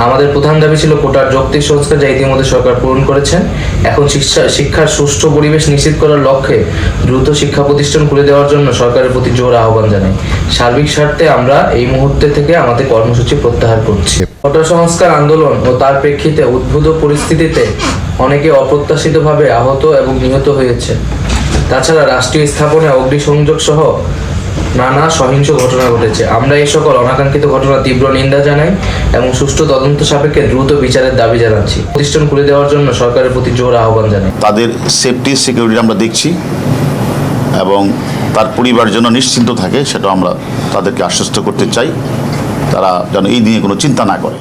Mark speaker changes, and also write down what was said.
Speaker 1: আমাদের প্রধান দাবি ছিল কোটার যৌক্তিক সংস্কার, যা ইতিমধ্যে সরকার পূরণ করেছেন। এখন শিক্ষার সুষ্ঠু পরিবেশ নিশ্চিত করার লক্ষ্যে দ্রুত শিক্ষা প্রতিষ্ঠান খুলে দেওয়ার জন্য সরকারের প্রতি জোর আহ্বান জানাই। সার্বিক স্বার্থে আমরা এই মুহূর্তে থেকে আমাদের কর্মসূচি প্রত্যাহার করছি। কোটা সংস্কার আন্দোলন ও তার প্রেক্ষিতে উদ্ভূত পরিস্থিতিতে অনেকে অপ্রত্যাশিতভাবে আহত এবং নিহত হয়েছে। তাছাড়া রাষ্ট্রীয় স্থাপনায় অগ্নিসংযোগ সহ নানা সহিংস ঘটনা ঘটেছে। আমরা এই সকল অনাকাঙ্ক্ষিত ঘটনা তীব্র নিন্দা জানাই এবং সুষ্ঠু তদন্ত সাপেক্ষে দ্রুত বিচারের দাবি জানাচ্ছি। প্রতিষ্ঠান খুলে দেওয়ার জন্য সরকারের প্রতি জোর আহ্বান জানাই।
Speaker 2: তাদের সেফটি সিকিউরিটি আমরা দেখছি এবং তার পরিবার যেন নিশ্চিন্ত থাকে সেটা আমরা তাদেরকে আশ্বস্ত করতে চাই। তারা যেন এই নিয়ে কোনো চিন্তা না করে।